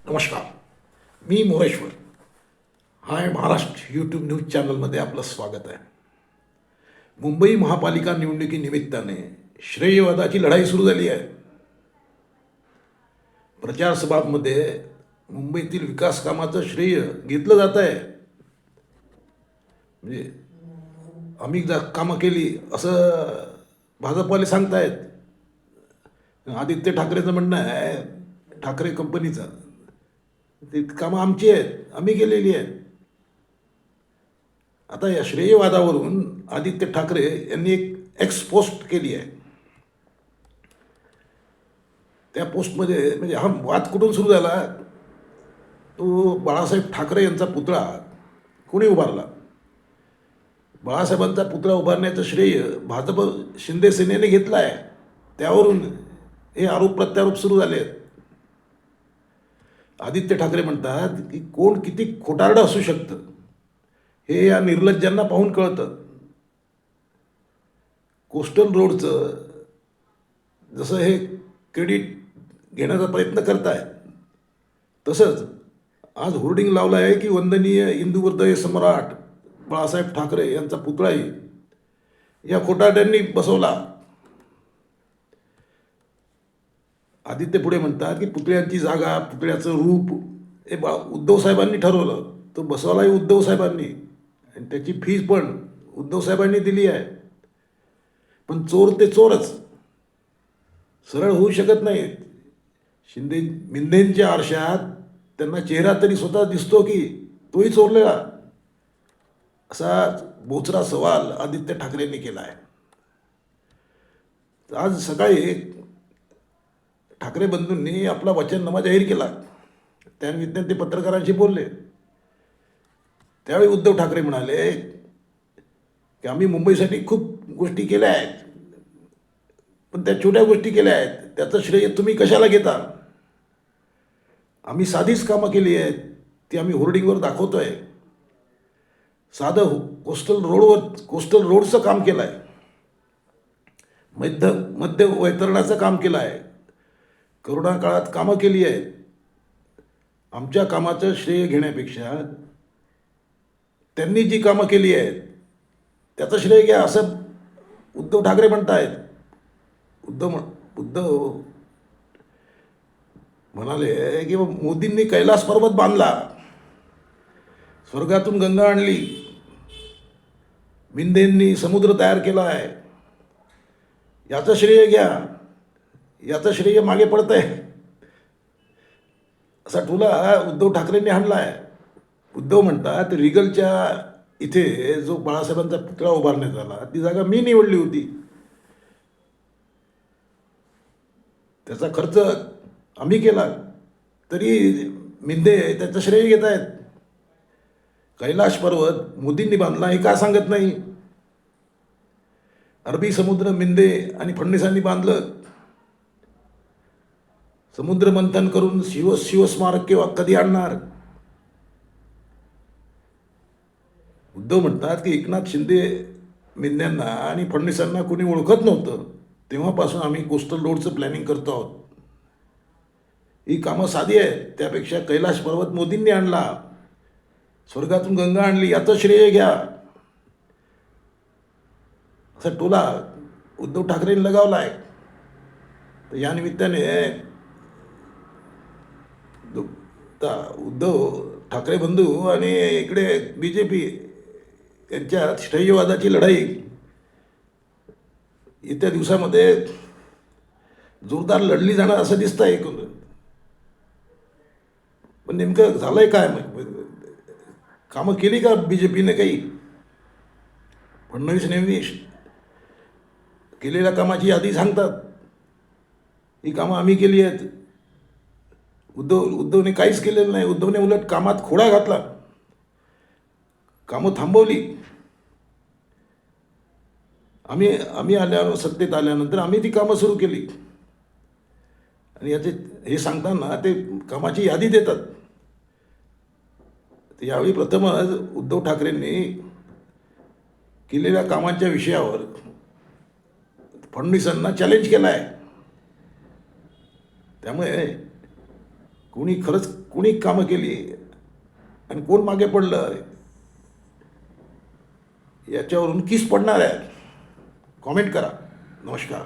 नमस्कार. मी मोरेश्वर. हाय Maharashtra YouTube news चॅनलमध्ये आपलं स्वागत आहे. मुंबई महापालिका निवडणुकीनिमित्ताने श्रेयवादाची लढाई सुरू झाली आहे. प्रचारसभांमध्ये मुंबईतील विकास कामाचं श्रेय घेतलं जात आहे. म्हणजे आम्ही कामं केली असं भाजपवाले सांगतायत. आदित्य ठाकरेचं म्हणणं आहे, ठाकरे कंपनीचं, ती कामं आमची आहेत, आम्ही केलेली आहेत. आता या श्रेयवादावरून आदित्य ठाकरे यांनी एक एक्स पोस्ट केली आहे. त्या पोस्टमध्ये म्हणजे हा वाद कुठून सुरू झाला, तो बाळासाहेब ठाकरे यांचा पुतळा कोणी उभारला. बाळासाहेबांचा पुतळा उभारण्याचं श्रेय भाजप शिंदे सेनेने घेतलं आहे. त्यावरून हे आरोप प्रत्यारोप सुरू झाले आहेत. आदित्य ठाकरे म्हणतात की कोण किती खोटारडं असू शकतं हे या निर्लज्जांना पाहून कळतं. कोस्टल रोडचं जसं हे क्रेडिट घेण्याचा प्रयत्न करतायत, तसंच आज होर्डिंग लावलं आहे की वंदनीय हिंदुहृदय सम्राट बाळासाहेब ठाकरे यांचा पुतळाही या खोटारड्यांनी बसवला. आदित्य पुढे म्हणतात की पुतळ्यांची जागा, पुतळ्याचं रूप हे उद्धव साहेबांनी ठरवलं. तो बसवलाही उद्धव साहेबांनी आणि त्याची फीस पण उद्धव साहेबांनी दिली आहे. पण चोर ते चोरच, सरळ होऊ शकत नाहीत. मिंदेंच्या आरशात त्यांना चेहरा तरी स्वतः दिसतो की तोही चोरलेला, असा बोचरा सवाल आदित्य ठाकरेंनी केला आहे. आज सकाळी ठाकरे बंधूंनी आपला वचननामा जाहीर केला. त्यानिमित्ताने ते पत्रकारांशी बोलले. त्यावेळी उद्धव ठाकरे म्हणाले की आम्ही मुंबईसाठी खूप गोष्टी केल्या आहेत, पण त्या छोट्या गोष्टी केल्या आहेत, त्याचं श्रेय तुम्ही कशाला घेता. आम्ही साधीच कामं केली आहेत, ती आम्ही होर्डिंगवर दाखवतोय. साधं कोस्टल रोडचं काम केलं आहे, मध्य वैतरणाचं काम केलं आहे, करोना काळात कामं केली आहेत. आमच्या कामाचं श्रेय घेण्यापेक्षा त्यांनी जी कामं केली आहेत त्याचं श्रेय घ्या, असं उद्धव ठाकरे म्हणत आहेत. उद्धव म्हणाले की मोदींनी कैलास पर्वत बांधला, स्वर्गातून गंगा आणली, मिंदेंनी समुद्र तयार केला आहे, याचं श्रेय घ्या, याचं श्रेय मागे पडत आहे, असा टोला उद्धव ठाकरेंनी हाणला आहे. उद्धव म्हणतात रिगलच्या इथे जो बाळासाहेबांचा पुतळा उभारण्यात आला ती जागा मी निवडली होती, त्याचा खर्च आम्ही केला, तरी मिंदे त्याचं श्रेय घेत आहेत. कैलाश पर्वत मोदींनी बांधला हे का सांगत नाही. अरबी समुद्र मिंदे आणि फडणवीसांनी बांधलं. समुद्र मंथन करून शिवस्मारक केव्हा कधी आणणार. उद्धव म्हणतात की एकनाथ शिंदे मिंद्यांना आणि फडणवीसांना कोणी ओळखत नव्हतं, तेव्हापासून आम्ही कोस्टल रोडचं प्लॅनिंग करतो आहोत. ही कामं साधी आहेत, त्यापेक्षा कैलाश पर्वत मोदींनी आणला, स्वर्गातून गंगा आणली, याचं श्रेय घ्या, असा टोला उद्धव ठाकरेंनी लगावला आहे. तर या निमित्ताने उद्धव ठाकरे बंधू आणि इकडे BJP यांच्या श्रेयवादाची लढाई येत्या दिवसामध्ये जोरदार लढली जाणार असं दिसतंय एकूण. पण नेमकं झालंय काय, कामं केली का BJPने काही. फडणवीस नेहमी केलेल्या कामाची यादी सांगतात, ही कामं आम्ही केली आहेत. उद्धवने काहीच केलेलं नाही. उद्धवने उलट कामात खोडा घातला, कामं थांबवली. आम्ही सत्तेत आल्यानंतर आम्ही ती कामं सुरू केली. आणि याचे हे सांगताना ते कामाची यादी देतात. तर यावेळी प्रथमच उद्धव ठाकरेंनी केलेल्या कामांच्या विषयावर फडणवीसांना चॅलेंज केलं आहे. त्यामुळे कुणी खरंच कुणी कामं केली आणि कोण मागे पडलं याच्यावरून किस पडणार आहे. कॉमेंट करा. नमस्कार.